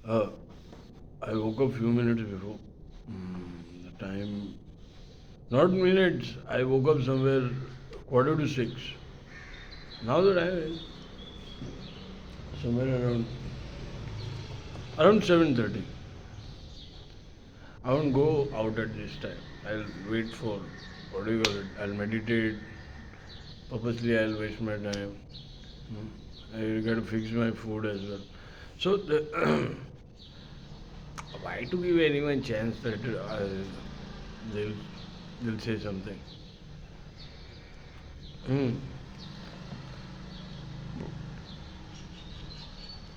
Uh, I woke up few minutes before. The time, not minutes. I woke up somewhere quarter to six. Now the time is somewhere around 7:30. I won't go out at this time. I'll wait for what do you call it? I'll meditate. Purposely, I'll waste my time. I got to fix my food as well. So why to give anyone chance that they'll they'll say something? Hmm.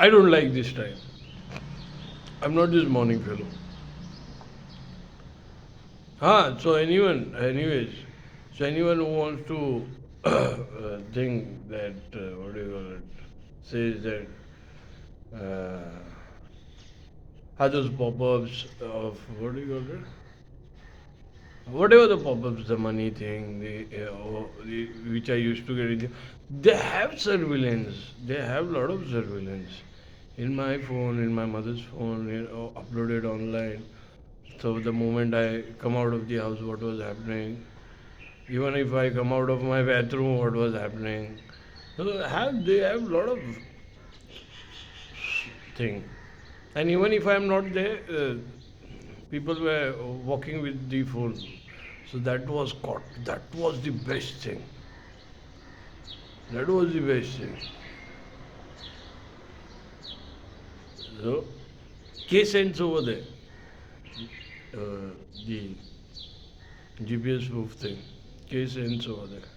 I don't like this time. I'm not this morning fellow. Anyways, so anyone who wants to think that, what do you call it, says that, uh, are those pop ups of, what do you call it? Whatever the pop ups, the money thing, which I used to get, they have surveillance. They have a lot of surveillance. In my phone, in my mother's phone, uploaded online. So the moment I come out of the house, what was happening? Even if I come out of my bathroom, what was happening? So they have a lot of thing. And even if I am not there, people were walking with the phone. So that was caught. That was the best thing. That was the best thing. So, case ends over there. The GPS proof thing. Case ends over there.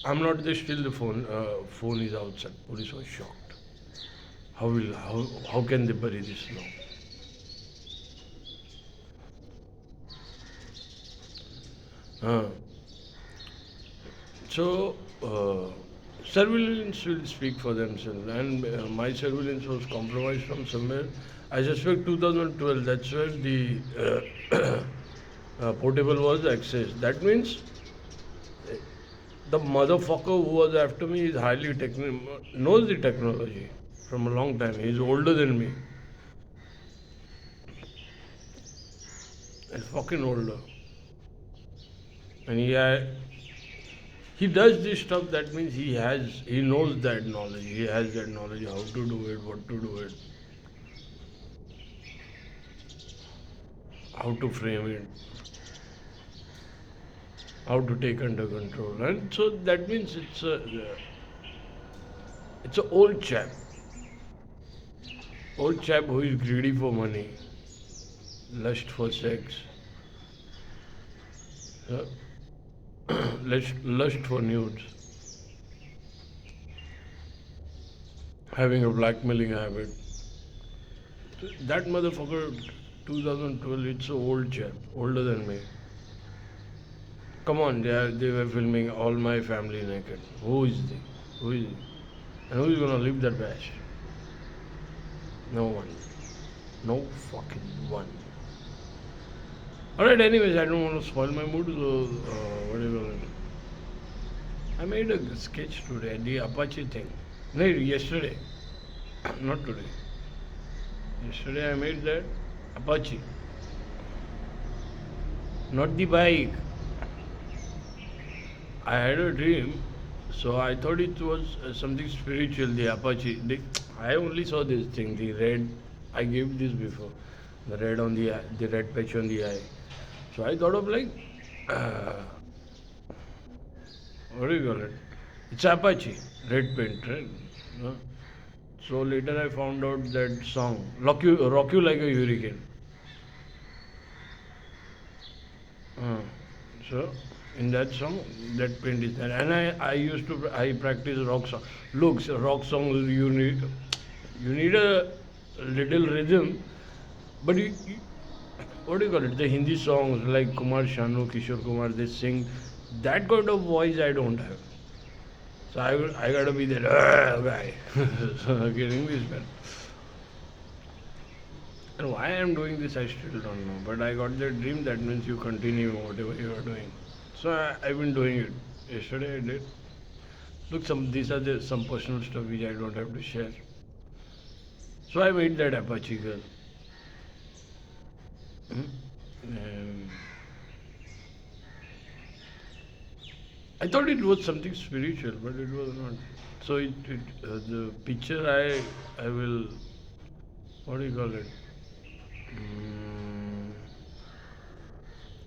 I'm not there still. The phone is outside. Police was shocked. How can they bury this now? Uh, so surveillance will speak for themselves, and my surveillance was compromised from somewhere. I suspect 2012. That's where the portable was accessed. That means the motherfucker who was after me is knows the technology from a long time. He's older than me. He's fucking older, and he does this stuff. That means he knows that knowledge. He has that knowledge how to do it, what to do it, how to frame it, how to take under control. And so that means it's a old chap who is greedy for money, lust for sex, uh, lust for nudes, having a blackmailing habit. That motherfucker, 2012, it's an old chap, older than me. Come on, they were filming all my family naked. Who is they? Who is he? And who is gonna live that bash? No one. No fucking one. Alright, anyways, I don't want to spoil my mood, so whatever. I made a sketch today, the Apache thing. No, yesterday. Not today. Yesterday I made that Apache. Not the bike. I had a dream, so I thought it was something spiritual, the Apache. I only saw this thing, the red. I gave this before, the red on the eye, the red patch on the eye. So I thought of like, uh, what do you call it? It's Apache, red paint, right? No? So later I found out that song, Rock You Like a Hurricane. Uh, so in that song, that paint is there. And I practice rock song. Looks, rock songs, you need a little rhythm, but what do you call it? The Hindi songs like Kumar Sanu, Kishore Kumar, they sing that kind of voice I don't have. So I gotta be that guy. So getting this man. And why I am doing this, I still don't know. But I got that dream. That means you continue whatever you are doing. So I've been doing it. Yesterday I did. Look, some these are some personal stuff which I don't have to share. So I made that Apache girl. Hmm? Um, I thought it was something spiritual, but it was not. So the picture I will, what do you call it? Mm,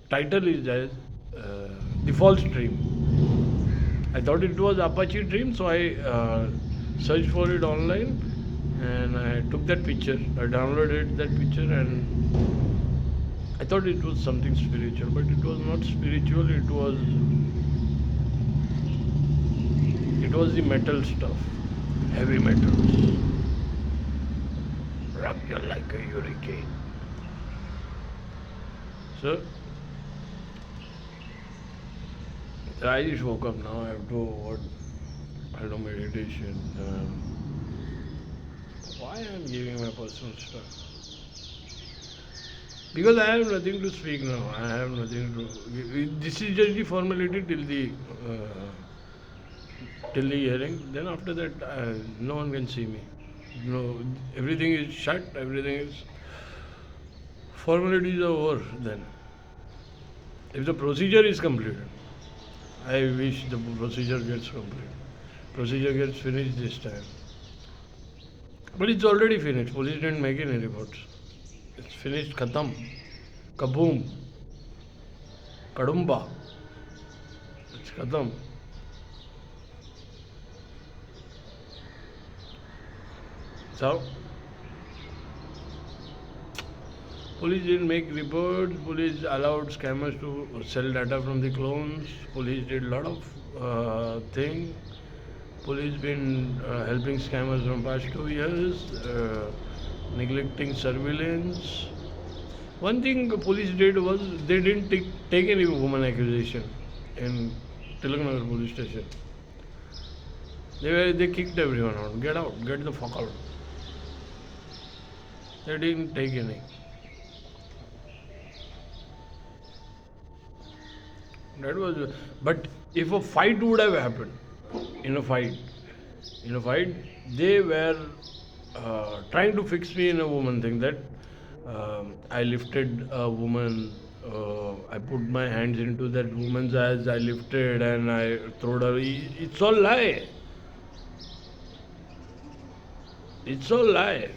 Title is as the false dream. I thought it was Apache dream, so I searched for it online and I took that picture. I downloaded that picture and I thought it was something spiritual, but it was not spiritual. It was the metal stuff, heavy metals. Rock you like a hurricane. So I just woke up now. I have to what? I do meditation. Why I'm giving my personal stuff? Because I have nothing to speak now. I have nothing to. This is just the formality till the hearing. Then after that, no one can see me. No, everything is shut. Everything is formalities are over. Then, if the procedure is completed, I wish the procedure gets completed. Procedure gets finished this time. But it's already finished. Police didn't make any reports. It's finished. Khatam. Kaboom. Kadumba. It's khatam. So, police didn't make reports. Police allowed scammers to sell data from the clones. Police did a lot of thing. Police been helping scammers from past 2 years, neglecting surveillance. One thing the police did was they didn't take any woman accusation in Tilaknagar police station. They kicked everyone out. Get out. Get the fuck out. They didn't take any. That was. But if a fight would have happened, in a fight, in a fight, they were trying to fix me in a woman thing that I lifted a woman. I put my hands into that woman's eyes. I lifted and I throwed her. It's all lie. It's all lie.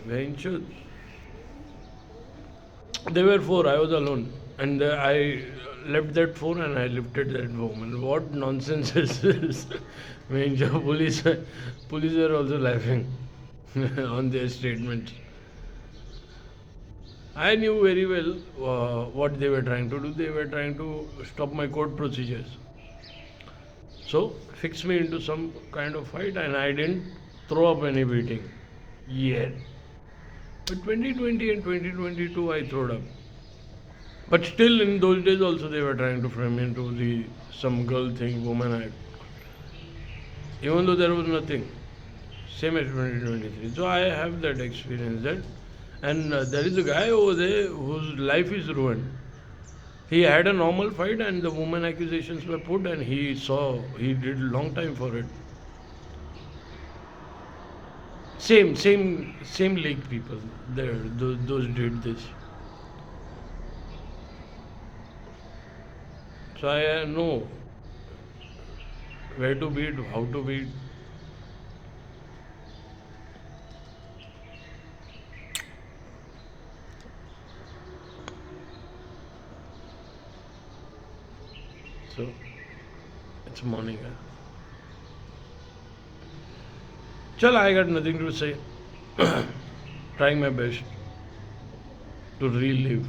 They were four. I was alone, and I left that phone and I lifted that woman. What nonsense is this? Police are also laughing on their statements. I knew very well what they were trying to do. They were trying to stop my court procedures. So, fix me into some kind of fight, and I didn't throw up any beating yet. But 2020 and 2022, I throwed up. But still, in those days, also they were trying to frame into the some girl thing, woman act. Even though there was nothing, same as 2023. So I have that experience that, and there is a guy over there whose life is ruined. He had a normal fight, and the woman accusations were put, and he did long time for it. Same league people. There, those did this. So I know where to beat, how to beat. So it's morning. Chal, I got nothing to say. Trying my best to relive.